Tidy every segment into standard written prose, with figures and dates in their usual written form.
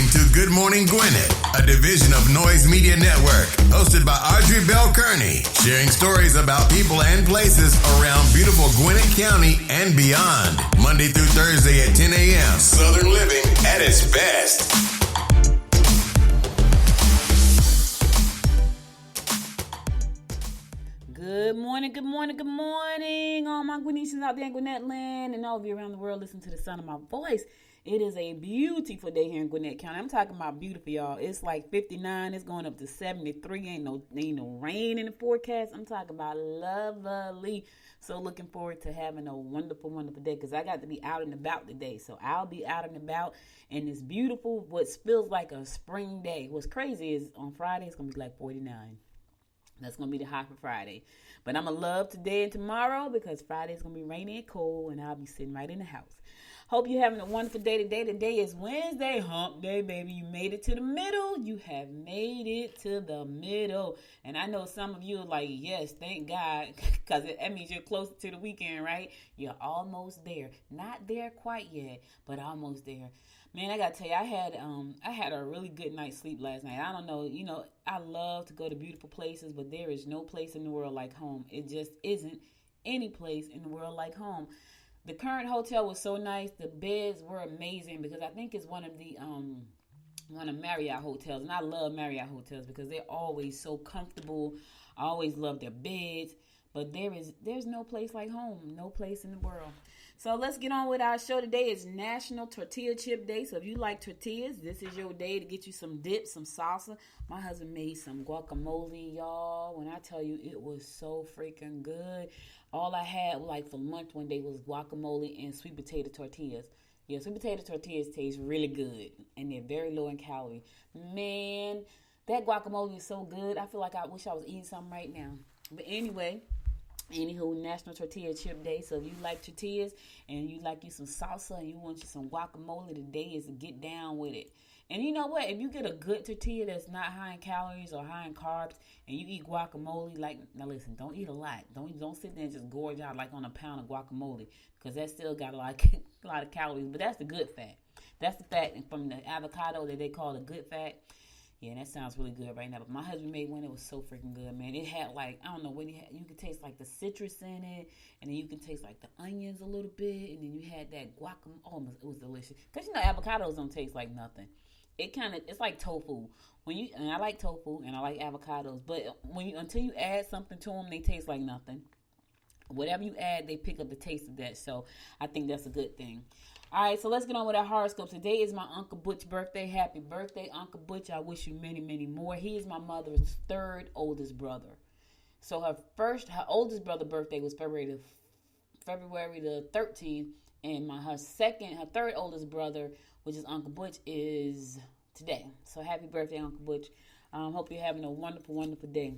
listening to Good Morning Gwinnett, a division of Noise Media Network, hosted by Audrey Bell Kearney, sharing stories about people and places around beautiful Gwinnett County and beyond. Monday through Thursday at 10 a.m. Southern living at its best. Good morning, good morning, good morning. All my Gwinnetians out there in Gwinnett land and all of you around the world listening to the sound of my voice. It is a beautiful day here in Gwinnett County. I'm talking about beautiful, y'all. It's like 59. It's going up to 73. Ain't no rain in the forecast. I'm talking about lovely. So looking forward to having a wonderful, wonderful day because I got to be out and about today. So I'll be out and about and it's beautiful, what feels like a spring day. What's crazy is on Friday, it's going to be like 49. That's going to be the high for Friday. But I'm going to love today and tomorrow because Friday is going to be rainy and cold and I'll be sitting right in the house. Hope you're having a wonderful day today. Today is Wednesday, hump day, baby. You made it to the middle. You have made it to the middle. And I know some of you are like, yes, thank God, because that means you're closer to the weekend, right? You're almost there. Not there quite yet, but almost there. Man, I gotta tell you, I had a really good night's sleep last night. I don't know, I love to go to beautiful places, but there is no place in the world like home. It just isn't any place in the world like home. The current hotel was so nice. The beds were amazing because I think it's one of Marriott hotels, and I love Marriott hotels because they're always so comfortable. I always love their beds, but there's no place like home, no place in the world. So let's get on with our show today. It's National Tortilla Chip Day. So if you like tortillas, this is your day to get you some dip, some salsa. My husband made some guacamole, y'all. When I tell you, it was so freaking good. All I had for lunch one day was guacamole and sweet potato tortillas. Yeah, sweet potato tortillas taste really good, and they're very low in calorie. Man, that guacamole is so good. I feel like I wish I was eating something right now. But anyway, National Tortilla Chip Day. So if you like tortillas and you like you some salsa and you want you some guacamole, today is to get down with it. And you know what? If you get a good tortilla that's not high in calories or high in carbs, and you eat guacamole, now listen, don't eat a lot. Don't sit there and just gorge out like on a pound of guacamole, because that still got a lot of calories. But that's the good fat. That's the fat from the avocado that they call the good fat. Yeah, that sounds really good right now. But my husband made one. It was so freaking good, man. It had I don't know what he had. You could taste the citrus in it, and then you can taste the onions a little bit, and then you had that guacamole. Oh, it was delicious. Because avocados don't taste like nothing. It's like tofu. And I like tofu and I like avocados, but until you add something to them, they taste like nothing. Whatever you add, they pick up the taste of that. So I think that's a good thing. All right, so let's get on with our horoscopes. Today is my Uncle Butch's birthday. Happy birthday, Uncle Butch. I wish you many, many more. He is my mother's third oldest brother. So her oldest brother's birthday was February the 13th, and her third oldest brother, which is Uncle Butch, is today. So happy birthday, Uncle Butch. Hope you're having a wonderful, wonderful day.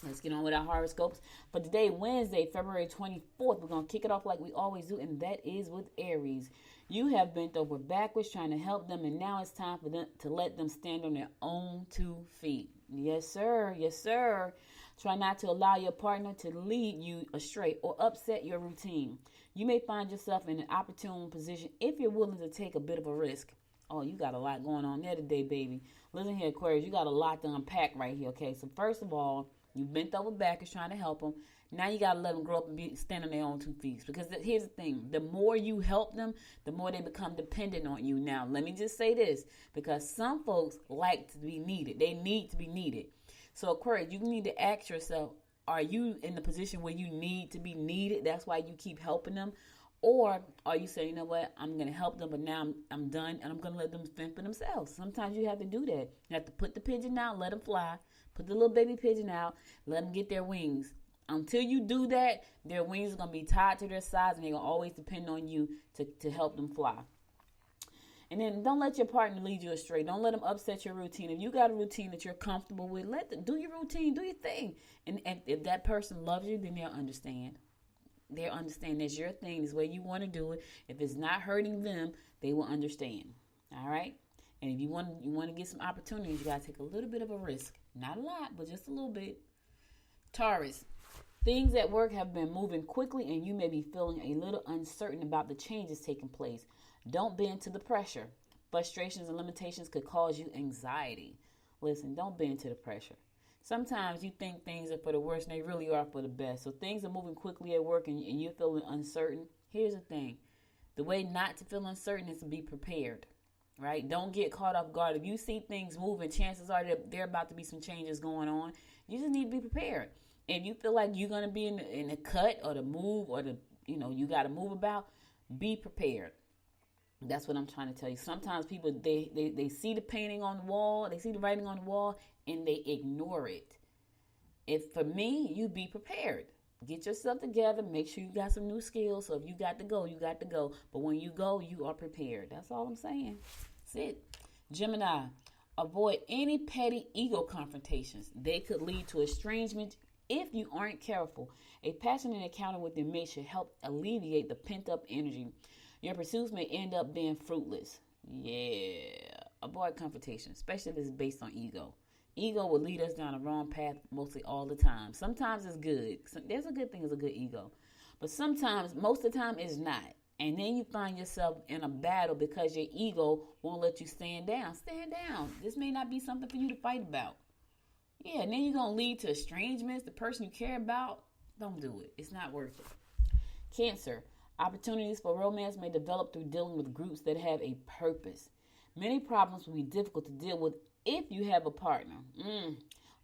Let's get on with our horoscopes. For today, Wednesday, February 24th, we're going to kick it off like we always do, and that is with Aries. You have bent over backwards trying to help them, and now it's time for them to let them stand on their own 2 feet. Yes, sir. Yes, sir. Try not to allow your partner to lead you astray or upset your routine. You may find yourself in an opportune position if you're willing to take a bit of a risk. Oh, you got a lot going on there today, baby. Listen here, Aquarius, you got a lot to unpack right here, okay? So first of all, you bent over backwards trying to help them. Now you got to let them grow up and stand on their own 2 feet. Because here's the thing. The more you help them, the more they become dependent on you. Now, let me just say this. Because some folks like to be needed. They need to be needed. So, Aquarius, you need to ask yourself, are you in the position where you need to be needed? That's why you keep helping them. Or are you saying, you know what, I'm going to help them, but now I'm done, and I'm going to let them fend for themselves. Sometimes you have to do that. You have to put the pigeon out, let them fly. Put the little baby pigeon out, let them get their wings. Until you do that, their wings are going to be tied to their sides, and they're going to always depend on you to help them fly. And then don't let your partner lead you astray. Don't let them upset your routine. If you got a routine that you're comfortable with, do your routine, do your thing. And if that person loves you, then they'll understand. They'll understand that's your thing, this way you want to do it. If it's not hurting them, they will understand. All right? And if you want to get some opportunities, you got to take a little bit of a risk. Not a lot, but just a little bit. Taurus, things at work have been moving quickly, and you may be feeling a little uncertain about the changes taking place. Don't bend to the pressure. Frustrations and limitations could cause you anxiety. Listen, don't bend to the pressure. Sometimes you think things are for the worst and they really are for the best. So things are moving quickly at work and you're feeling uncertain. Here's the thing. The way not to feel uncertain is to be prepared, right? Don't get caught off guard. If you see things moving, chances are that there about to be some changes going on. You just need to be prepared. If you feel like you're going to be in the cut or the move or you got to move about, be prepared. That's what I'm trying to tell you. Sometimes people, they see the painting on the wall, they see the writing on the wall, and they ignore it. If for me, you be prepared. Get yourself together. Make sure you got some new skills. So if you got to go, you got to go. But when you go, you are prepared. That's all I'm saying. That's it. Gemini, avoid any petty ego confrontations. They could lead to estrangement if you aren't careful. A passionate encounter with your mate should help alleviate the pent-up energy. Your pursuits may end up being fruitless. Yeah. Avoid confrontation, especially if it's based on ego. Ego will lead us down the wrong path mostly all the time. Sometimes it's good. There's a good thing as a good ego. But sometimes, most of the time, it's not. And then you find yourself in a battle because your ego won't let you stand down. Stand down. This may not be something for you to fight about. Yeah, and then you're going to lead to estrangements. The person you care about, don't do it. It's not worth it. Cancer. Opportunities for romance may develop through dealing with groups that have a purpose. Many problems will be difficult to deal with if you have a partner.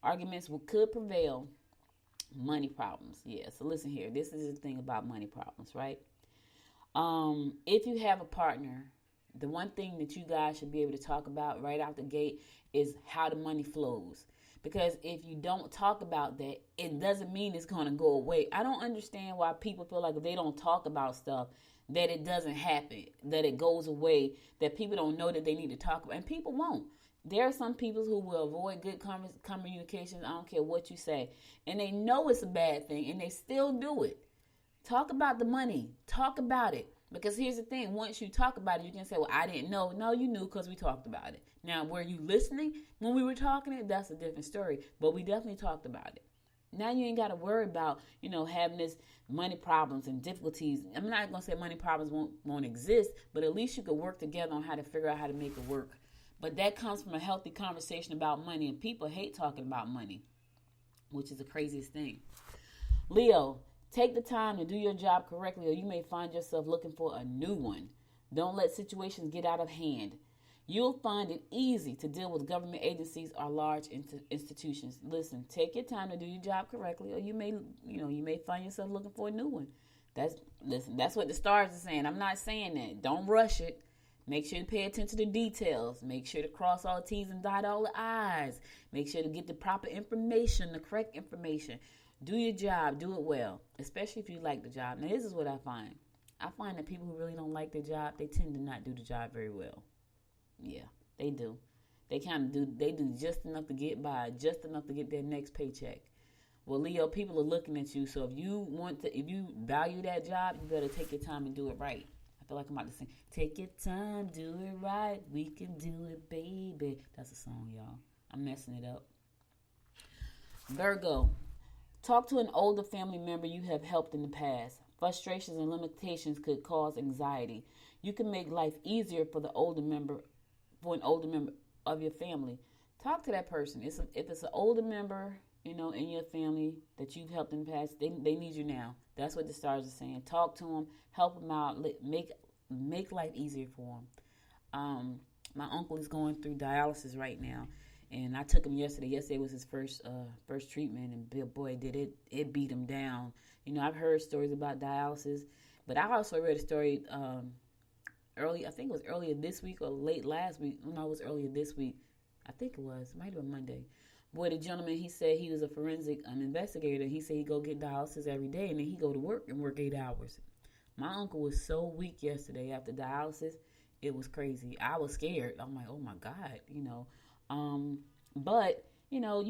Arguments could prevail. Money problems. Yeah, so listen here. This is the thing about money problems, right? If you have a partner, the one thing that you guys should be able to talk about right out the gate is how the money flows. Because if you don't talk about that, it doesn't mean it's going to go away. I don't understand why people feel like if they don't talk about stuff, that it doesn't happen, that it goes away, that people don't know that they need to talk about. And people won't. There are some people who will avoid good communications. I don't care what you say. And they know it's a bad thing, and they still do it. Talk about the money. Talk about it. Because here's the thing. Once you talk about it, you can say, well, I didn't know. No, you knew because we talked about it. Now, were you listening when we were talking it? That's a different story. But we definitely talked about it. Now you ain't got to worry about, having this money problems and difficulties. I'm not going to say money problems won't exist, but at least you could work together on how to figure out how to make it work. But that comes from a healthy conversation about money, and people hate talking about money, which is the craziest thing. Leo, take the time to do your job correctly, or you may find yourself looking for a new one. Don't let situations get out of hand. You'll find it easy to deal with government agencies or large institutions. Listen, take your time to do your job correctly, or you may find yourself looking for a new one. That's what the stars are saying. I'm not saying that. Don't rush it. Make sure to pay attention to details. Make sure to cross all the T's and dot all the I's. Make sure to get the proper information, the correct information. Do your job. Do it well, especially if you like the job. Now, this is what I find. I find that people who really don't like their job, they tend to not do the job very well. Yeah, they do. They do just enough to get by, just enough to get their next paycheck. Well, Leo, people are looking at you. So if you value that job, you better take your time and do it right. I feel like I'm about to sing. Take your time, do it right. We can do it, baby. That's a song, y'all. I'm messing it up. Virgo, talk to an older family member you have helped in the past. Frustrations and limitations could cause anxiety. You can make life easier for an older member of your family. Talk to that person. If it's an older member, in your family that you've helped in the past, they need you now. That's what the stars are saying. Talk to them, help them out, make life easier for them. My uncle is going through dialysis right now, and I took him yesterday. Yesterday was his first treatment, and boy, did it beat him down. I've heard stories about dialysis, but I also read a story I think it was earlier this week or late last week. No, it was earlier this week. I think it was. It might have been Monday. Boy, the gentleman, he said he was a forensic investigator. He said he go get dialysis every day, and then he go to work and work 8 hours. My uncle was so weak yesterday after dialysis. It was crazy. I was scared. I'm like, oh, my God, But,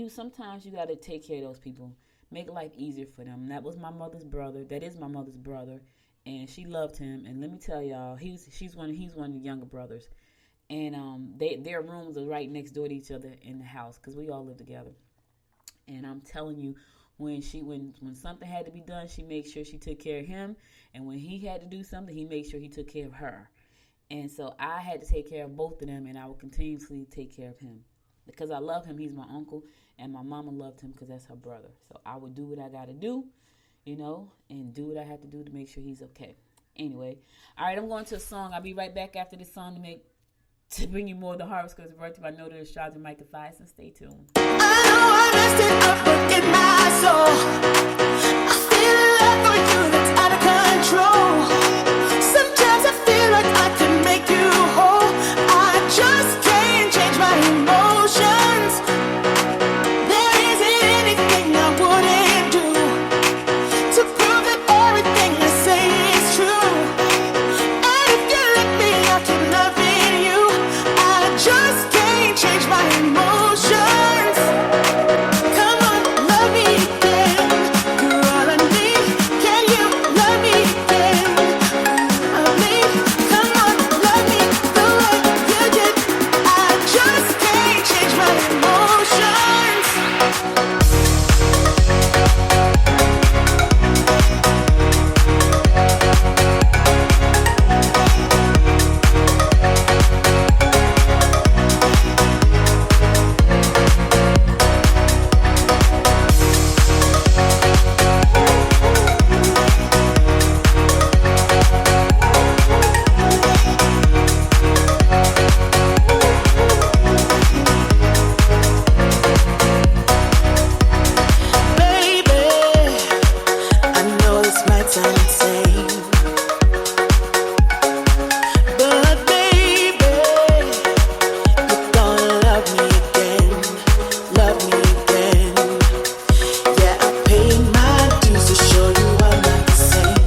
sometimes you got to take care of those people. Make life easier for them. That was my mother's brother. That is my mother's brother. And she loved him. And let me tell y'all, he's one of the younger brothers. And their rooms are right next door to each other in the house because we all live together. And I'm telling you, when something had to be done, she made sure she took care of him. And when he had to do something, he made sure he took care of her. And so I had to take care of both of them, and I will continuously take care of him. Because I love him, he's my uncle, and my mama loved him because that's her brother. So I would do what I got to do, and do what I have to do to make sure he's okay. Anyway, all right, I'm going to a song. I'll be right back after this song to bring you more of the Harvest Curse brought to you by Noted Astrologer Micah Thies, and stay tuned. I know I messed it up, but in my soul, I feel a love for you that's out of control. Sometimes I feel like I can make you whole. I just can't change my emotions. There isn't anything I wouldn't do to prove that everything I say is true. And if you let me, I'll keep loving you. I just can't change my emotions. Come on, love me again. You're all I need. Can you love me again? Love me. Come on, love me the way you did. I just can't change my emotions. Baby, I know this might sound insane, but baby, you're gonna love me again, love me again. Yeah, I paid my dues to show you I'm not the same.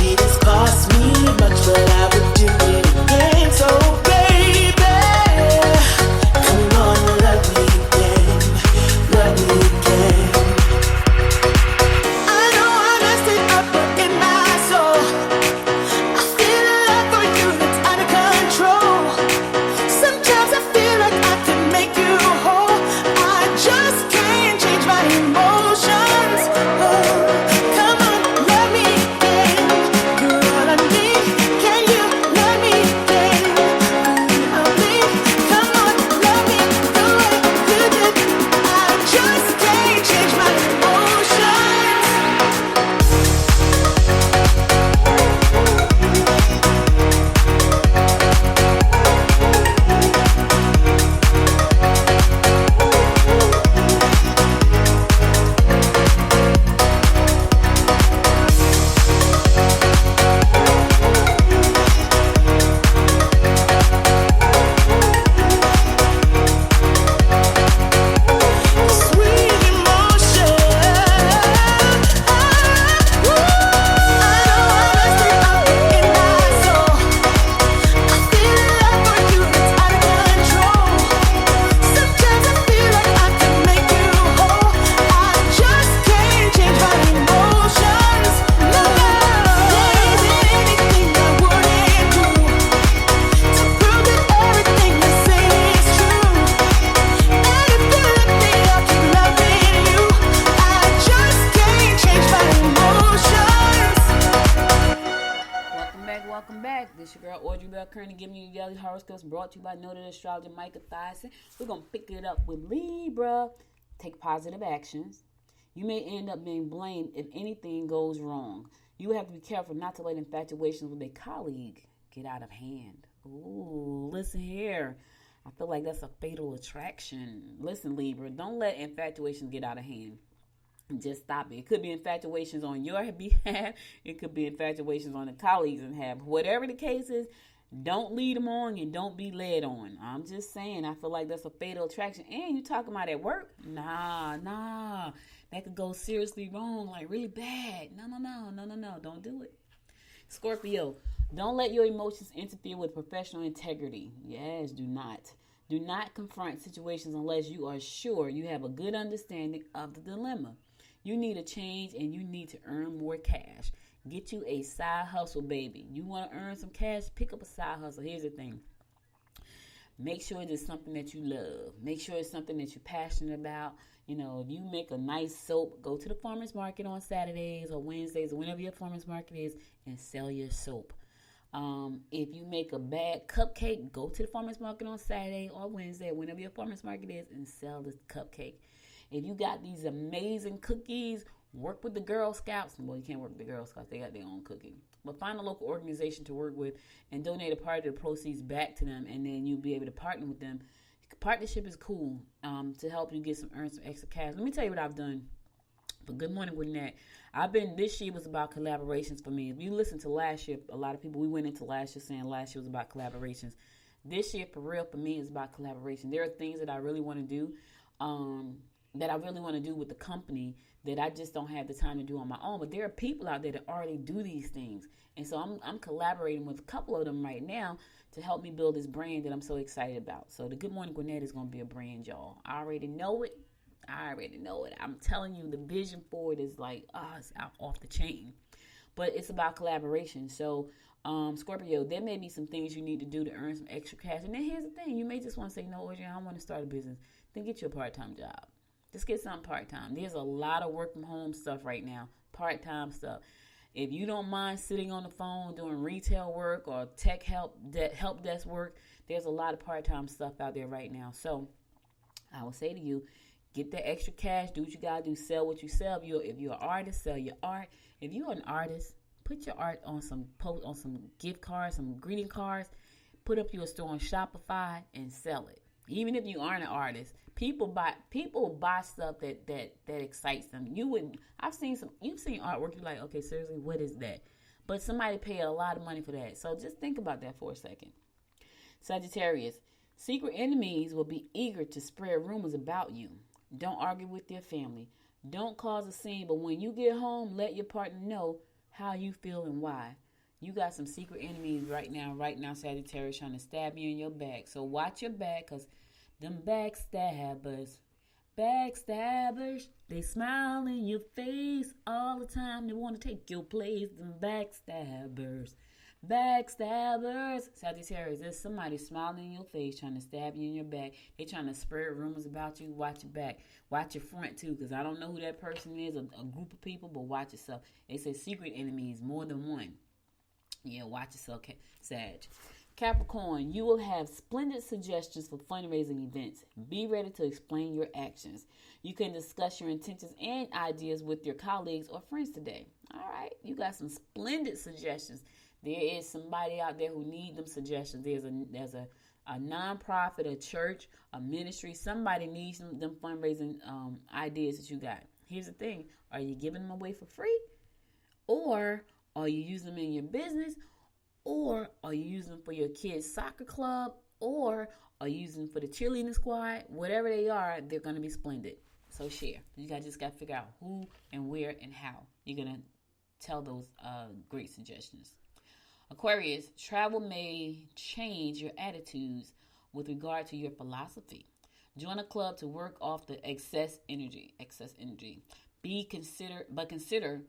It has cost me much, but I would do it again. So baby, come on, love me again, love me again. I know I messed it up, but in my soul, I feel a love for you that's out of control. Sometimes I feel like I can make you whole. I just can't change my emotions. Oh, come on, love me again. You're all I need. Can you love me again? Love me. Come on, love me the way you did. I just can't change my emotions. Sweet emotion. I know I messed it up, but in my soul, I feel a love for you that's out of control. Sometimes I feel like I can make you whole. I just can't change my emotions. No, there isn't anything I wouldn't do to prove that everything I say is true. And if you let me, I'll keep loving you. I just can't change my emotions. Welcome back. This your girl Audrey Bell Kearney giving you your daily horoscopes brought to you by Noted Astrologer Micah Thies. We're going to pick it up with Libra. Take positive actions. You may end up being blamed if anything goes wrong. You have to be careful not to let infatuations with a colleague get out of hand. Ooh, listen here. I feel like that's a fatal attraction. Listen, Libra, don't let infatuations get out of hand. Just stop it. It could be infatuations on your behalf. It could be infatuations on the colleagues' behalf. Whatever the case is, don't lead them on and don't be led on. I'm just saying, I feel like that's a fatal attraction. And you talking about at work? Nah. That could go seriously wrong, like really bad. No. Don't do it. Scorpio, don't let your emotions interfere with professional integrity. Yes, do not. Do not confront situations unless you are sure you have a good understanding of the dilemma. You need a change and you need to earn more cash. Get you a side hustle, baby. You want to earn some cash? Pick up a side hustle. Here's the thing. Make sure it is something that you love. Make sure it's something that you're passionate about. You know, if you make a nice soap, go to the farmer's market on Saturdays or Wednesdays or whenever your farmer's market is and sell your soap. If you make a bad cupcake, go to the farmer's market on Saturday or Wednesday, whenever your farmer's market is, and sell the cupcake. If you got these amazing cookies, work with the Girl Scouts. Well, you can't work with the Girl Scouts. They got their own cookie. But find a local organization to work with and donate a part of the proceeds back to them, and then you'll be able to partner with them. Partnership is cool to help you earn some extra cash. Let me tell you what I've done. But Good Morning Gwinnett. This year was about collaborations for me. If you listen to last year, a lot of people, we went into last year saying last year was about collaborations. This year, for real, for me, is about collaboration. There are things that I really want to do, with the company that I just don't have the time to do on my own. But there are people out there that already do these things. And so I'm collaborating with a couple of them right now to help me build this brand that I'm so excited about. So the Good Morning Gwinnett is going to be a brand, y'all. I already know it. I'm telling you, the vision for it is like, it's out off the chain. But it's about collaboration. So, Scorpio, there may be some things you need to do to earn some extra cash. And then here's the thing. You may just want to say, no, Adrian, I want to start a business. Then get you a part-time job. Just get something part-time. There's a lot of work-from-home stuff right now, part-time stuff. If you don't mind sitting on the phone doing retail work or tech help desk work, there's a lot of part-time stuff out there right now. So I will say to you, get that extra cash. Do what you got to do. Sell what you sell. If you're an artist, sell your art. If you're an artist, put your art on some gift cards, some greeting cards. Put up your store on Shopify and sell it. Even if you aren't an artist, people buy stuff that excites them. You've seen artwork, you're like, okay, seriously, what is that? But somebody paid a lot of money for that. So just think about that for a second. Sagittarius, secret enemies will be eager to spread rumors about you. Don't argue with your family. Don't cause a scene, but when you get home, let your partner know how you feel and why. You got some secret enemies right now, Sagittarius, trying to stab you in your back. So watch your back, because them backstabbers, they smile in your face all the time. They want to take your place, them backstabbers. Sagittarius, there's somebody smiling in your face trying to stab you in your back. They trying to spread rumors about you. Watch your back. Watch your front, too, because I don't know who that person is, a group of people, but watch yourself. They say secret enemies, more than one. Yeah, watch yourself, Sag. Capricorn, you will have splendid suggestions for fundraising events. Be ready to explain your actions. You can discuss your intentions and ideas with your colleagues or friends today. All right, you got some splendid suggestions. There is somebody out there who needs them suggestions. There's a nonprofit, a church, a ministry. Somebody needs them fundraising ideas that you got. Here's the thing. Are you giving them away for free? Or are you using them in your business? Or are you using them for your kids' soccer club? Or are you using them for the cheerleading squad? Whatever they are, they're going to be splendid. So share. You just got to figure out who and where and how you're going to tell those great suggestions. Aquarius, travel may change your attitudes with regard to your philosophy. Join a club to work off the excess energy. Consider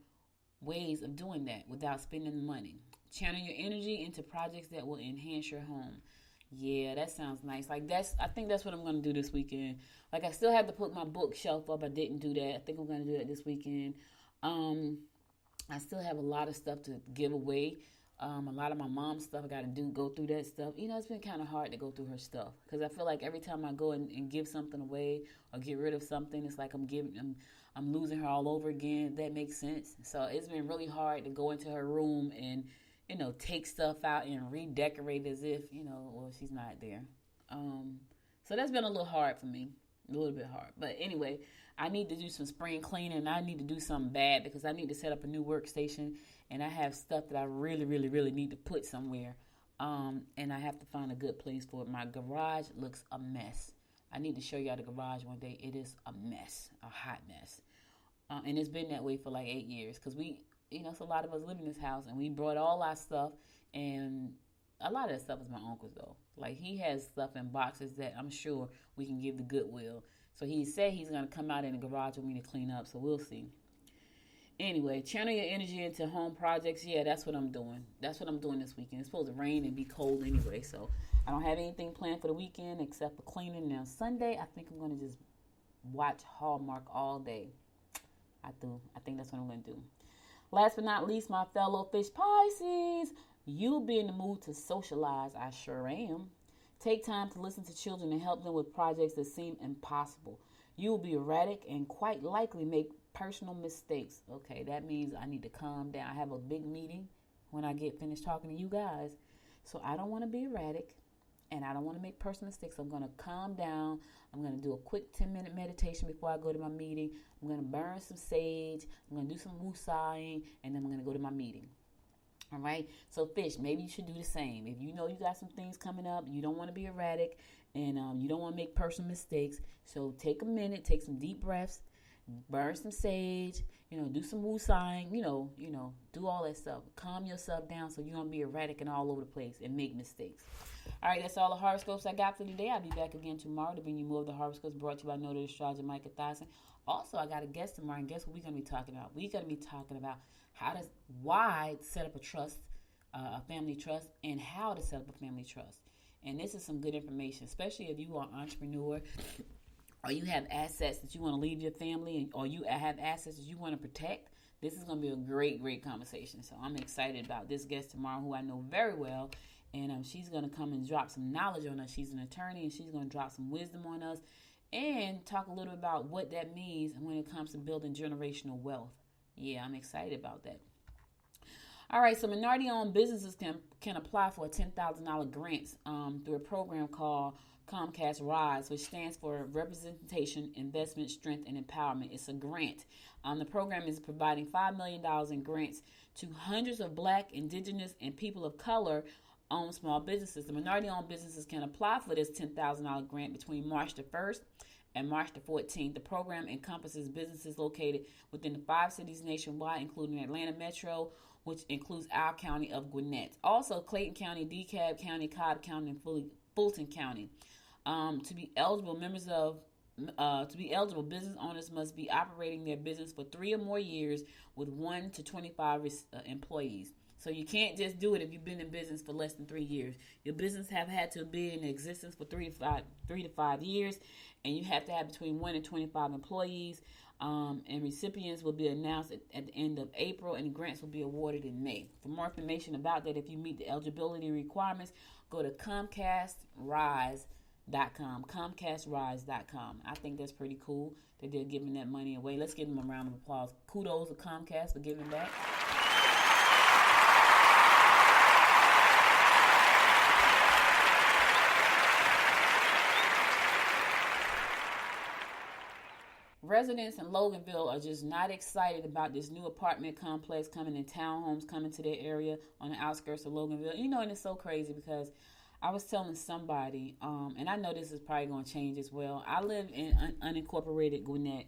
ways of doing that without spending the money. Channel your energy into projects that will enhance your home. Yeah, that sounds nice. I think that's what I'm going to do this weekend. I still have to put my bookshelf up. I didn't do that. I think I'm going to do that this weekend. I still have a lot of stuff to give away. A lot of my mom's stuff I got to go through that stuff. It's been kind of hard to go through her stuff because I feel like every time I go and give something away or get rid of something, it's like I'm losing her all over again. If that makes sense. So it's been really hard to go into her room and take stuff out and redecorate as if she's not there. So that's been a little hard for me, a little bit hard. But anyway, I need to do some spring cleaning. I need to do something bad because I need to set up a new workstation. And I have stuff that I really, really, really need to put somewhere. And I have to find a good place for it. My garage looks a mess. I need to show y'all the garage one day. It is a mess, a hot mess. And it's been that way for 8 years. Because it's a lot of us live in this house. And we brought all our stuff. And a lot of that stuff is my uncle's, though. He has stuff in boxes that I'm sure we can give to Goodwill. So he said he's going to come out in the garage with me to clean up. So we'll see. Anyway, channel your energy into home projects. Yeah, that's what I'm doing. That's what I'm doing this weekend. It's supposed to rain and be cold anyway, so I don't have anything planned for the weekend except for cleaning. Now, Sunday, I think I'm going to just watch Hallmark all day. I think that's what I'm going to do. Last but not least, my fellow fish Pisces, You'll be in the mood to socialize. I sure am. Take time to listen to children and help them with projects that seem impossible. You will be erratic and quite likely make personal mistakes. Okay, that means I need to calm down. I have a big meeting when I get finished talking to you guys. So I don't want to be erratic and I don't want to make personal mistakes. I'm going to calm down. I'm going to do a quick 10-minute meditation before I go to my meeting. I'm going to burn some sage. I'm going to do some woosahing, and then I'm going to go to my meeting. All right. So fish, maybe you should do the same. If you know you got some things coming up, you don't want to be erratic, and you don't want to make personal mistakes. So take a minute, take some deep breaths, burn some sage, do some woosahing, do all that stuff. Calm yourself down so you don't be erratic and all over the place and make mistakes. All right, that's all the horoscopes I got for today. I'll be back again tomorrow to bring you more of the horoscopes brought to you by noted astrologer Micah Thyssen. Also, I got a guest tomorrow, and guess what we're going to be talking about? We're going to be talking about why set up a trust, a family trust, and how to set up a family trust. And this is some good information, especially if you are an entrepreneur or you have assets that you want to leave your family, or you have assets that you want to protect. This is going to be a great, great conversation. So I'm excited about this guest tomorrow, who I know very well. And she's going to come and drop some knowledge on us. She's an attorney, and she's going to drop some wisdom on us and talk a little about what that means when it comes to building generational wealth. Yeah, I'm excited about that. All right, so minority-owned businesses can apply for a $10,000 grant through a program called Comcast Rise, which stands for Representation, Investment, Strength, and Empowerment. It's a grant. The program is providing $5 million in grants to hundreds of Black, Indigenous, and people of color owned small businesses. The minority-owned businesses can apply for this $10,000 grant between March the 1st and March the 14th. The program encompasses businesses located within the 5 cities nationwide, including Atlanta Metro, which includes our county of Gwinnett. Also, Clayton County, DeKalb County, Cobb County, and Fulton County. To be eligible, business owners must be operating their business for 3 or more years with 1 to 25 employees. So you can't just do it if you've been in business for less than 3 years. Your business have had to be in existence for 3 to 5 years, and you have to have between 1 and 25 employees. And recipients will be announced at the end of April, and the grants will be awarded in May. For more information about that, if you meet the eligibility requirements, go to ComcastRise.com. ComcastRise.com. I think that's pretty cool that they're giving that money away. Let's give them a round of applause. Kudos to Comcast for giving back. Residents in Loganville are just not excited about this new apartment complex coming in, townhomes coming to their area on the outskirts of Loganville. And it's so crazy because I was telling somebody, and I know this is probably going to change as well. I live in unincorporated Gwinnett,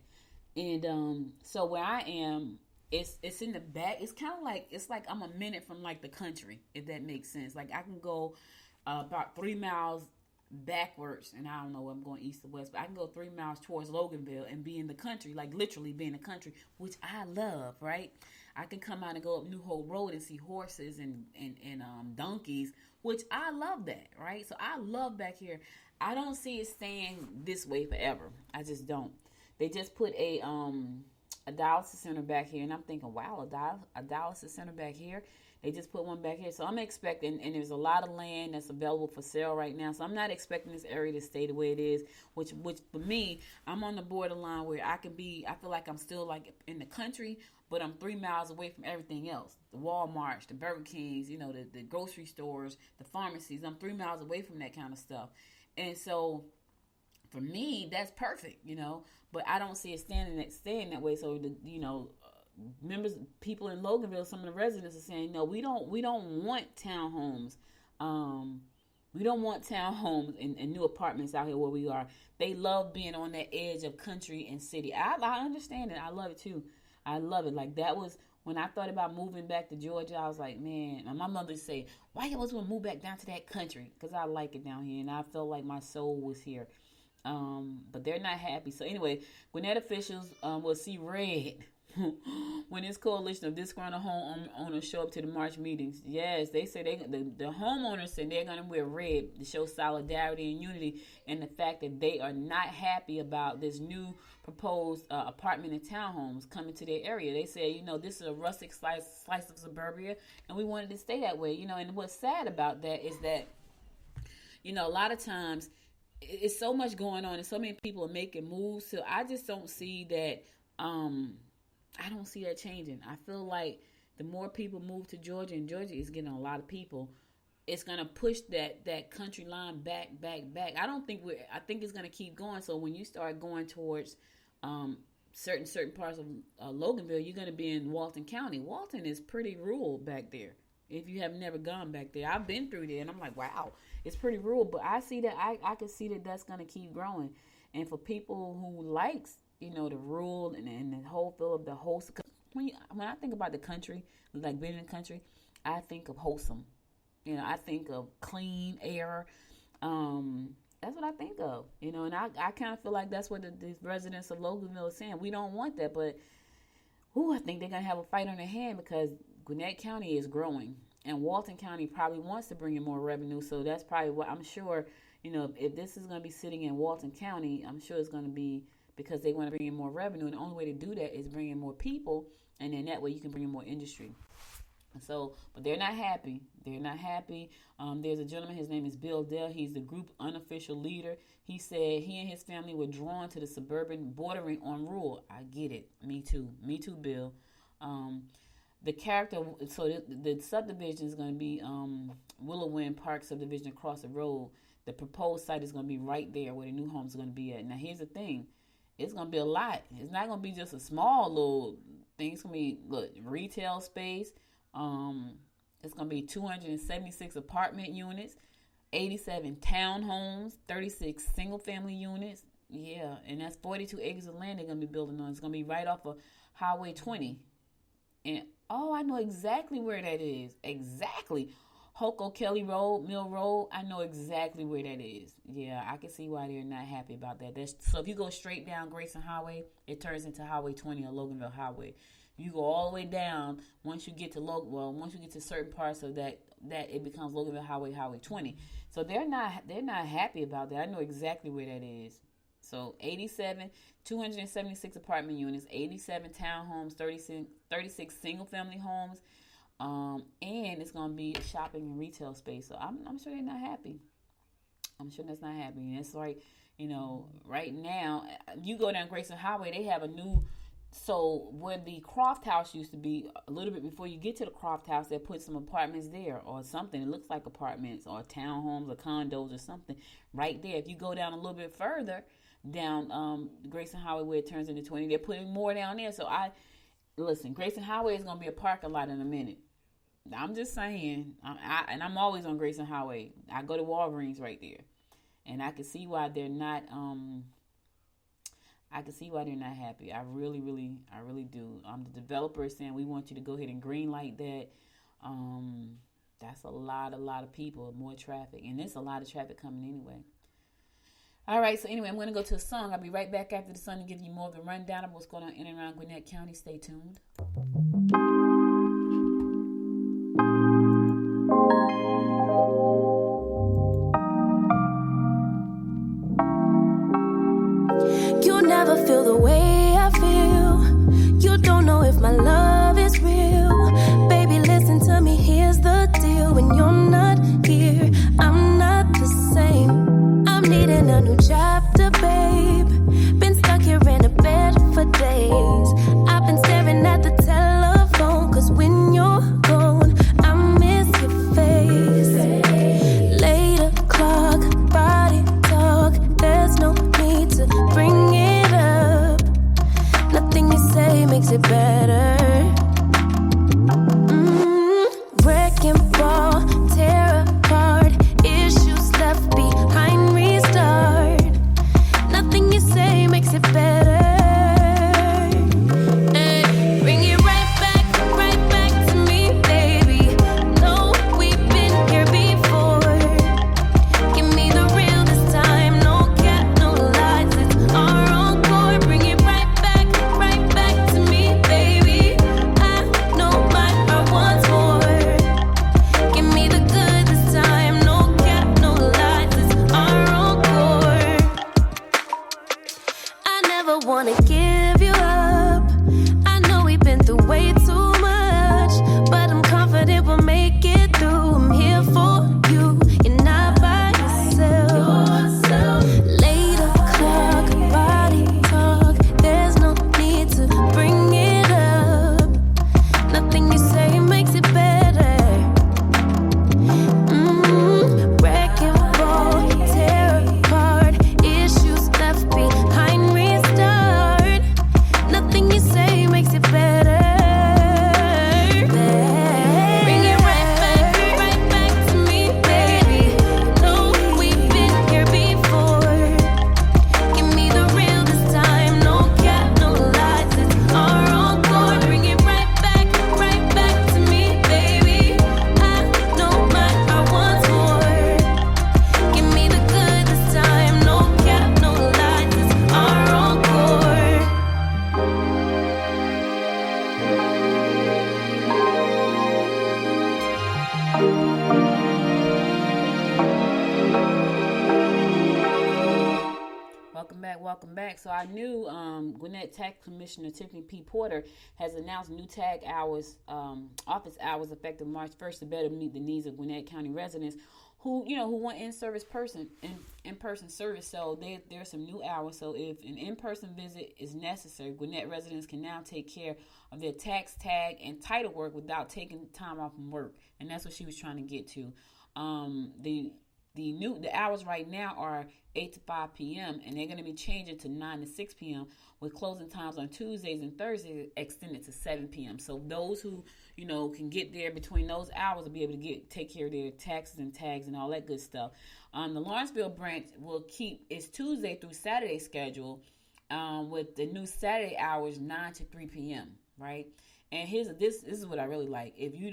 and so where I am, it's in the back. It's kind of like, it's like I'm a minute from like the country, if that makes sense. Like I can go about 3 miles backwards, and I don't know if I'm going east or west, but I can go 3 miles towards Loganville and be in the country, like literally be in the country, which I love, right? I can come out and go up New Hope Road and see horses and donkeys, which I love that, right? So I love back here. I don't see it staying this way forever. I just don't. They just put a dialysis center back here, and I'm thinking, wow, a dialysis center back here. They just put one back here. So I'm expecting, and there's a lot of land that's available for sale right now. So I'm not expecting this area to stay the way it is, which for me, I'm on the borderline where I feel like I'm still like in the country, but I'm 3 miles away from everything else. The Walmarts, the Burger Kings, the grocery stores, the pharmacies. I'm 3 miles away from that kind of stuff. And so for me, that's perfect, but I don't see it staying that way. So, people in Loganville, some of the residents are saying, no, we don't want townhomes. We don't want townhomes and new apartments out here where we are. They love being on that edge of country and city. I understand it. I love it too. I love it. Like that was when I thought about moving back to Georgia. I was like, man, and my mother would say, why you always want to move back down to that country? Because I like it down here, and I felt like my soul was here. But they're not happy. So anyway, Gwinnett officials will see red when this coalition of disgruntled homeowners show up to the March meetings, yes, they say the homeowners said they're going to wear red to show solidarity and unity, and the fact that they are not happy about this new proposed apartment and townhomes coming to their area. They say, this is a rustic slice of suburbia, and we wanted to stay that way. And what's sad about that is that, a lot of times it's so much going on and so many people are making moves. So I just don't see that. I don't see that changing. I feel like the more people move to Georgia, and Georgia is getting a lot of people, it's gonna push that country line back. I think it's gonna keep going. So when you start going towards certain parts of Loganville, you're gonna be in Walton County. Walton is pretty rural back there. If you have never gone back there, I've been through there, and I'm like, wow, it's pretty rural. But I see that I can see that that's gonna keep growing, and for people who likes the rural and the whole feel of the wholesome. When I think about the country, like being in the country, I think of wholesome. I think of clean air. That's what I think of. And I kind of feel like that's what these residents of Loganville are saying. We don't want that, but I think they're gonna have a fight on their hand because Gwinnett County is growing, and Walton County probably wants to bring in more revenue. So that's probably what I'm sure. If this is gonna be sitting in Walton County, I'm sure it's gonna be because they want to bring in more revenue, and the only way to do that is bring in more people, and then that way you can bring in more industry. So, but they're not happy. There's a gentleman, his name is Bill Dell. He's the group unofficial leader. He said he and his family were drawn to the suburban bordering on rural. I get it. Me too, Bill. The character, so the subdivision is going to be Willowwind Park subdivision across the road. The proposed site is going to be right there where the new homes are going to be at. Now, here's the thing. It's going to be a lot. It's not going to be just a small little thing. It's going to be, retail space. It's going to be 276 apartment units, 87 townhomes, 36 single-family units. Yeah, and that's 42 acres of land they're going to be building on. It's going to be right off of Highway 20. And, I know exactly where that is. Exactly. Hoko Kelly Road, Mill Road, I know exactly where that is. Yeah, I can see why they're not happy about that. So if you go straight down Grayson Highway, it turns into Highway 20 or Loganville Highway. You go all the way down. Once you get to once you get to certain parts of that it becomes Loganville Highway, Highway 20. So they're not happy about that. I know exactly where that is. So 276 apartment units, 87 townhomes, 36 single family homes. And it's going to be a shopping and retail space. So I'm sure they're not happy. I'm sure that's not happy. And it's like, right now, you go down Grayson Highway, they have a new, so where the Croft House used to be, a little bit before you get to the Croft House, they put some apartments there or something. It looks like apartments or townhomes or condos or something right there. If you go down a little bit further down Grayson Highway where it turns into 20, they're putting more down there. So listen, Grayson Highway is going to be a parking lot in a minute. I'm just saying, I'm always on Grayson Highway. I go to Walgreens right there, and I can see why they're not. I can see why they're not happy. I really do. The developer is saying we want you to go ahead and greenlight that. That's a lot of people, more traffic, and there's a lot of traffic coming anyway. All right, so anyway, I'm going to go to a song. I'll be right back after the song to give you more of the rundown of what's going on in and around Gwinnett County. Stay tuned. You'll never feel the way I feel. You don't know if my love is real. Baby, listen to me, here's the deal. When you're not here, I'm not the same. I'm needing a new chapter, babe. Been stuck here in a bed for days. I've been staring at the telephone, cause when you're gone, I miss your face. 8 o'clock, body talk. There's no need to bring it up. Nothing you say makes it better. Wreck and fall, tear apart. Issues left behind, restart. Nothing you say makes it better. welcome back. So I knew Gwinnett Tax Commissioner Tiffany P. Porter has announced new tag hours, office hours effective March 1st to better meet the needs of Gwinnett County residents who want in-person service. So there's some new hours. So if an in-person visit is necessary, Gwinnett residents can now take care of their tax, tag, and title work without taking time off from work. And that's what she was trying to get to. The hours right now are 8 to 5 p.m. and they're going to be changing to 9 to 6 p.m. with closing times on Tuesdays and Thursdays extended to 7 p.m. So those who can get there between those hours will be able to take care of their taxes and tags and all that good stuff. The Lawrenceville branch will keep its Tuesday through Saturday schedule with the new Saturday hours 9 to 3 p.m. Right. And this is what I really like. If you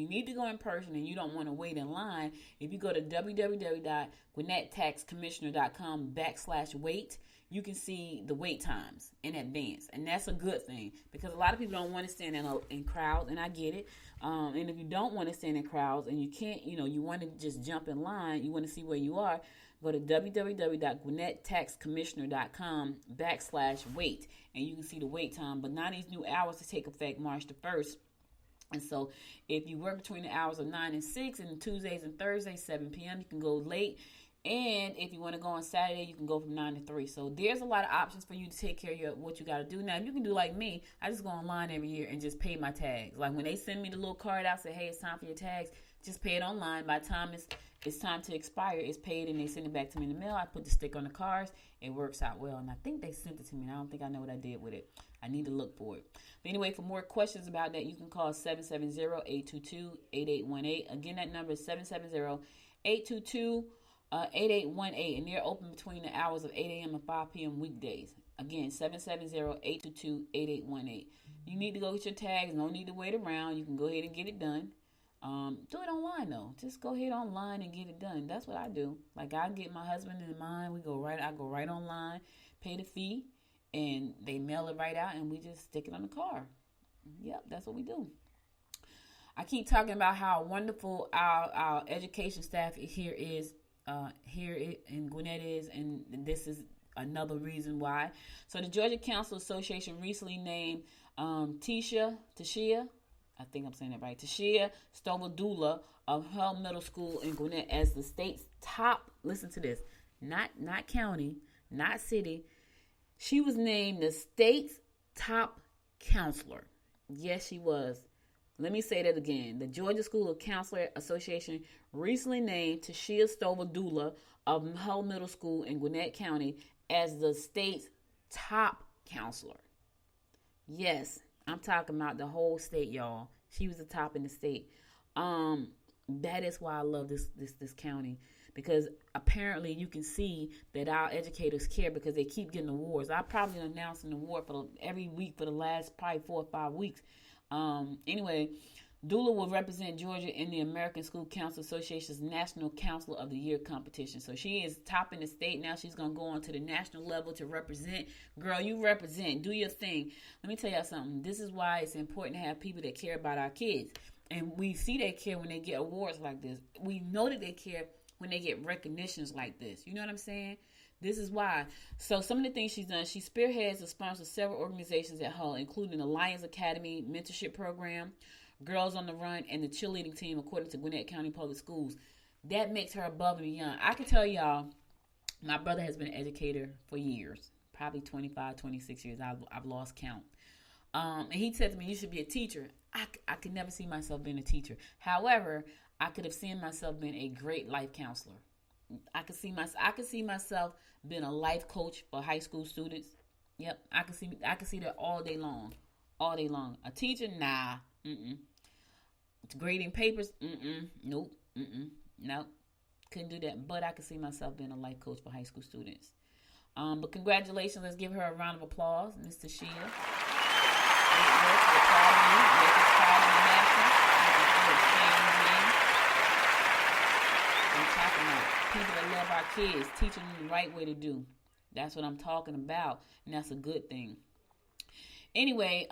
need to go in person and you don't want to wait in line, if you go to www.gwinnettaxcommissioner.com/wait, you can see the wait times in advance. And that's a good thing because a lot of people don't want to stand in crowds, and I get it. And if you don't want to stand in crowds and you can't, you want to just jump in line, you want to see where you are, go to www.gwinnettaxcommissioner.com/wait, and you can see the wait time. But now these new hours to take effect March the 1st. And so if you work between the hours of 9 and 6 and Tuesdays and Thursdays, 7 p.m., you can go late. And if you want to go on Saturday, you can go from 9 to 3. So there's a lot of options for you to take care of what you got to do. Now, if you can do like me, I just go online every year and just pay my tags. Like when they send me the little card out, say, hey, it's time for your tags, just pay it online. By the time it's time to expire, it's paid and they send it back to me in the mail. I put the sticker on the cards. It works out well. And I think they sent it to me. And I don't think I know what I did with it. I need to look for it. But anyway, for more questions about that, you can call 770-822-8818. Again, that number is 770-822-8818. 8818, and they're open between the hours of 8 a.m. and 5 p.m. weekdays. Again, 770-822-8818. You need to go get your tags. No need to wait around. You can go ahead and get it done. Do it online, though. Just go ahead online and get it done. That's what I do. Like, I get my husband in mind. I go right online, pay the fee, and they mail it right out, and we just stick it on the car. Yep, that's what we do. I keep talking about how wonderful our education staff here in Gwinnett is, and this is another reason why. So the Georgia Council Association recently named Tashia, I think I'm saying that right, Tashia Stovall-Dula of Hull Middle School in Gwinnett as the state's top, listen to this, not county, not city, she was named the state's top counselor. Yes, she was. Let me say that again. The Georgia School of Counselor Association recently named Tashia Stovall-Dula of Hull Middle School in Gwinnett County as the state's top counselor. Yes, I'm talking about the whole state, y'all. She was the top in the state. That is why I love this county, because apparently you can see that our educators care because they keep getting awards. I probably announced an award for every week for the last probably 4 or 5 weeks. Anyway, Dula will represent Georgia in the American School Council Association's National Counselor of the Year competition. So she is top in the state. Now she's going to go on to the national level to represent. Girl, you represent. Do your thing. Let me tell y'all something. This is why it's important to have people that care about our kids. And we see they care when they get awards like this. We know that they care when they get recognitions like this. You know what I'm saying? This is why. So some of the things she's done, she spearheads and sponsors several organizations at Hull, including the Lions Academy Mentorship Program, Girls on the Run, and the cheerleading team, according to Gwinnett County Public Schools. That makes her above and beyond. I can tell y'all, my brother has been an educator for years, probably 25, 26 years. I've lost count. And he said to me, you should be a teacher. I could never see myself being a teacher. However, I could have seen myself being a great life counselor. I could see myself being a life coach for high school students. Yep, I could see that all day long. A teacher, nah, Grading papers, nope, nope, couldn't do that. But I could see myself being a life coach for high school students. But congratulations, let's give her a round of applause, Miss Tashia. People that love our kids, teaching them the right way to do. That's what I'm talking about, and that's a good thing. Anyway,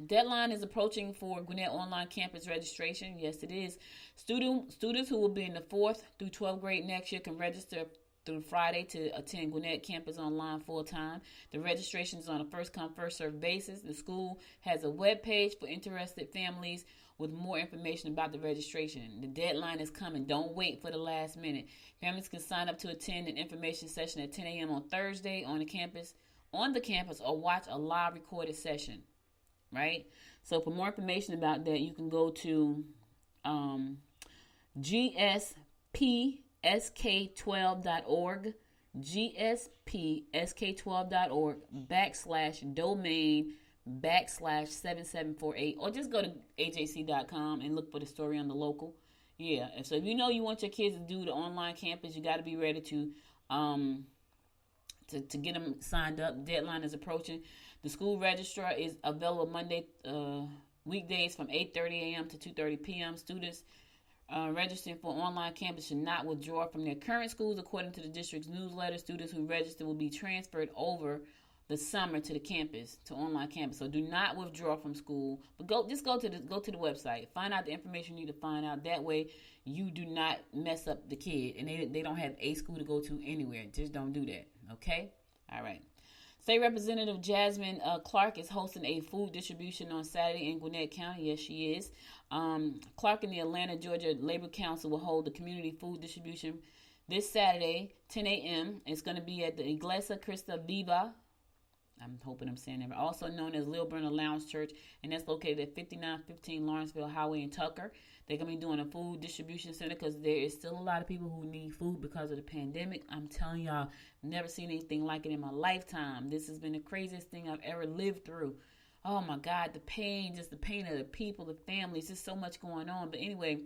deadline is approaching for Gwinnett Online Campus registration. Yes, it is. Students who will be in the 4th through 12th grade next year can register through Friday to attend Gwinnett campus online full-time. The registration is on a first-come, first-served basis. The school has a web page for interested families with more information about the registration. The deadline is coming. Don't wait for the last minute. Families can sign up to attend an information session at 10 a.m. on Thursday on the campus, or watch a live recorded session, right? So for more information about that, you can go to gspsk12.org, gspsk12.org /domain/7748, or just go to ajc.com and look for the story on the local. Yeah, and so if you know you want your kids to do the online campus, you got to be ready to get them signed up. Deadline is approaching. The school registrar is available Monday, weekdays from 8:30 a.m. to 2:30 p.m. Students registering for online campus should not withdraw from their current schools. According to the district's newsletter, students who register will be transferred over the summer to the campus, to online campus. So do not withdraw from school, but go to the website, find out the information you need to find out. That way you do not mess up the kid and they don't have a school to go to anywhere. Just don't do that. Okay? All right. State Representative Jasmine Clark is hosting a food distribution on Saturday in Gwinnett County. Yes, she is. Clark and the Atlanta, Georgia Labor Council will hold the community food distribution this Saturday, 10 a.m. It's going to be at the Iglesia Cristo Viva. I'm hoping I'm saying that right. Also known as Lil Burner Lounge Church, and that's located at 5915 Lawrenceville Highway in Tucker. They're going to be doing a food distribution center because there is still a lot of people who need food because of the pandemic. I'm telling y'all, never seen anything like it in my lifetime. This has been the craziest thing I've ever lived through. Oh my God, the pain, just the pain of the people, the families, just so much going on. But anyway,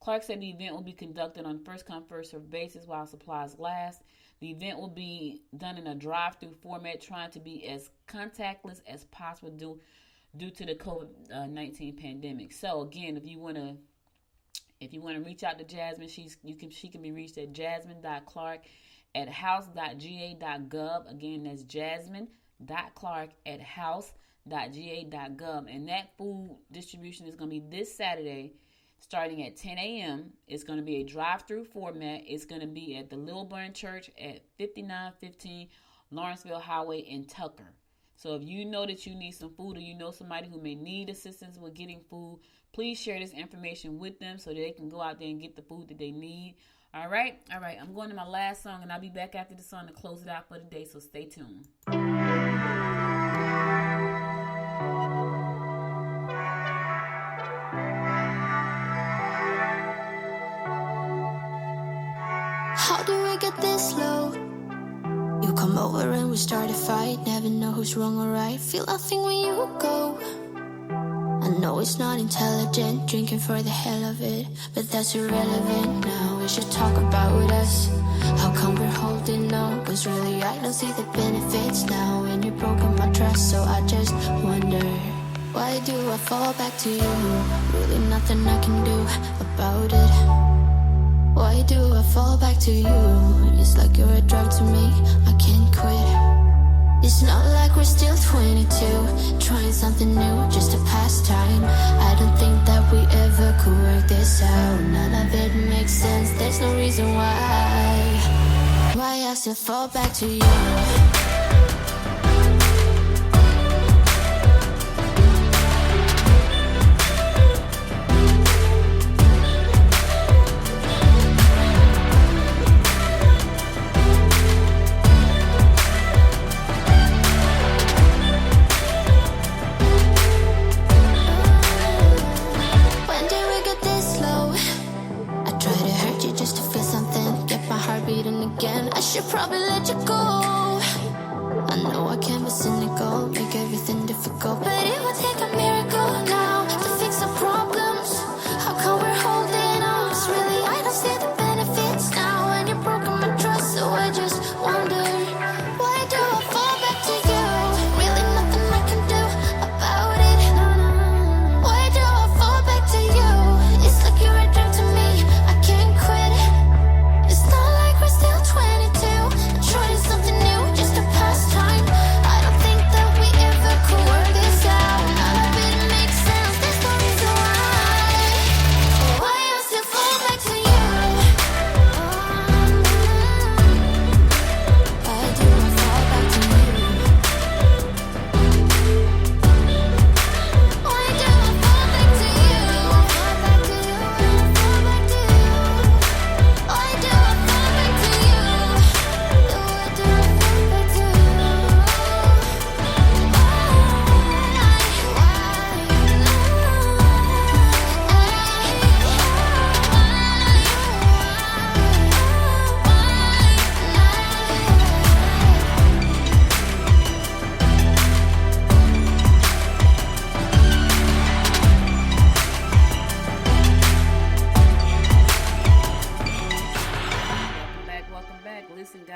Clark said the event will be conducted on first-come, first-served basis while supplies last. The event will be done in a drive-through format, trying to be as contactless as possible due to the COVID-19 pandemic. So again, if you want to reach out to Jasmine, she can be reached at jasmine.clark@house.ga.gov. Again, that's jasmine.clark@house.ga.gov. And that food distribution is going to be this Saturday, starting at 10 a.m. It's going to be a drive-through format. It's going to be at the Lil Burn Church at 5915 Lawrenceville Highway in Tucker. So if you know that you need some food, or you know somebody who may need assistance with getting food, please share this information with them so they can go out there and get the food that they need. All right. I'm going to my last song, and I'll be back after the song to close it out for the day, so stay tuned. How do we get this low? You come over and we start a fight. Never know who's wrong or right. Feel nothing when you go. I know it's not intelligent, drinking for the hell of it, but that's irrelevant now. We should talk about us. How come we're holding on? 'Cause really I don't see the benefits now. And you've broken my trust, so I just wonder, why do I fall back to you? Really nothing I can do about it. Why do I fall back to you? It's like you're a drug to me, I can't quit. It's not like we're still 22, trying something new, just a pastime. I don't think that we ever could work this out. None of it makes sense, there's no reason why I still fall back to you. I should probably let you go. I know I can be cynical, make everything difficult, but it would take a miracle now to fix our problems. How come we're holding on? 'Cause really I don't see the benefits now, and you're broken my trust, so I just wonder, why do I fall back to you? Really nothing I can do about it. Why do I fall back to you? It's like you're a drug to me, I can't quit. It's not like we're still 22, trying something new, just a pastime. I don't think that we ever could work this out. None of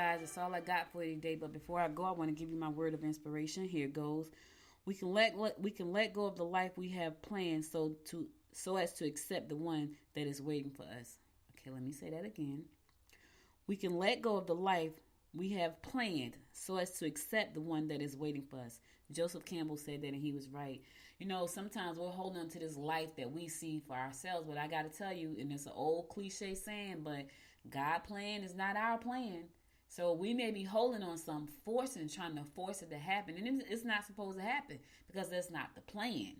guys. That's all I got for you today. But before I go, I want to give you my word of inspiration. Here it goes. We can let go of the life we have planned so as to accept the one that is waiting for us. Okay, let me say that again. We can let go of the life we have planned so as to accept the one that is waiting for us. Joseph Campbell said that, and he was right. You know, sometimes we're holding on to this life that we see for ourselves, but I got to tell you, and it's an old cliche saying, but God's plan is not our plan. So we may be holding on some trying to force it to happen, and it's not supposed to happen because that's not the plan.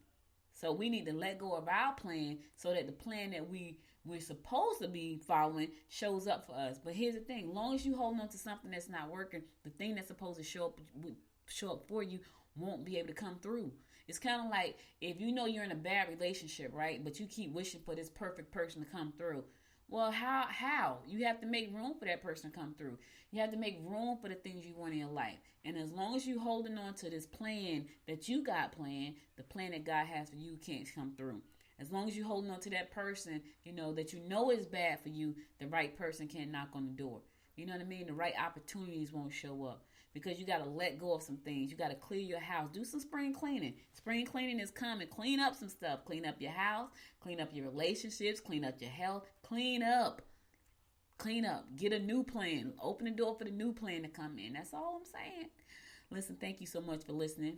So we need to let go of our plan so that the plan that we're supposed to be following shows up for us. But here's the thing: as long as you hold on to something that's not working, the thing that's supposed to show up for you won't be able to come through. It's kind of like if you know you're in a bad relationship, right? But you keep wishing for this perfect person to come through. Well, how? You have to make room for that person to come through. You have to make room for the things you want in your life. And as long as you're holding on to this plan that you got planned, the plan that God has for you can't come through. As long as you're holding on to that person, that you know is bad for you, the right person can't knock on the door. You know what I mean? The right opportunities won't show up because you got to let go of some things. You got to clear your house. Do some spring cleaning. Spring cleaning is coming. Clean up some stuff. Clean up your house. Clean up your relationships. Clean up your health. Clean up. Get a new plan. Open the door for the new plan to come in. That's all I'm saying. Listen, thank you so much for listening.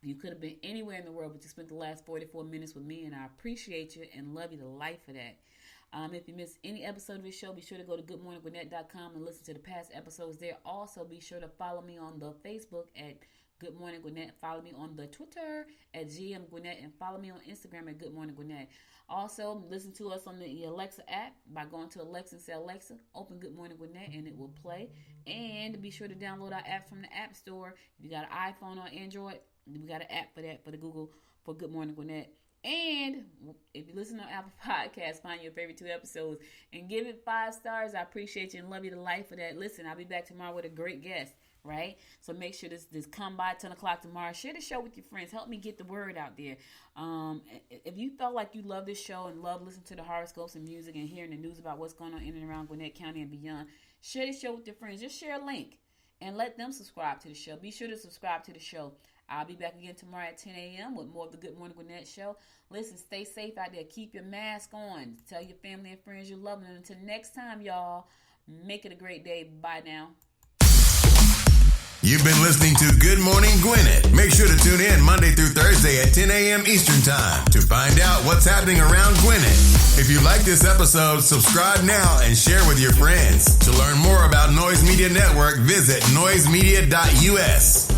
You could have been anywhere in the world, but you spent the last 44 minutes with me, and I appreciate you and love you to life for that. If you missed any episode of this show, be sure to go to goodmorninggwinnett.com and listen to the past episodes there. Also, be sure to follow me on the Facebook at Good Morning Gwinnett. Follow me on the Twitter at GM Gwinnett, and follow me on Instagram at Good Morning Gwinnett. Also, listen to us on the Alexa app by going to Alexa and say, Alexa, open Good Morning Gwinnett, and it will play. And be sure to download our app from the App Store. If you got an iPhone or Android, we got an app for that, for the Google, for Good Morning Gwinnett. And if you listen on Apple Podcasts, find your favorite 2 episodes and give it 5 stars. I appreciate you and love you to life for that. Listen, I'll be back tomorrow with a great guest, right? So make sure this come by 10 o'clock tomorrow. Share the show with your friends. Help me get the word out there. If you felt like you love this show and love listening to the horoscopes and music and hearing the news about what's going on in and around Gwinnett County and beyond, share the show with your friends. Just share a link and let them subscribe to the show. Be sure to subscribe to the show. I'll be back again tomorrow at 10 a.m. with more of the Good Morning Gwinnett show. Listen, stay safe out there. Keep your mask on. Tell your family and friends you love them. And until next time, y'all, make it a great day. Bye now. You've been listening to Good Morning Gwinnett. Make sure to tune in Monday through Thursday at 10 a.m. Eastern Time to find out what's happening around Gwinnett. If you like this episode, subscribe now and share with your friends. To learn more about Noise Media Network, visit noisemedia.us.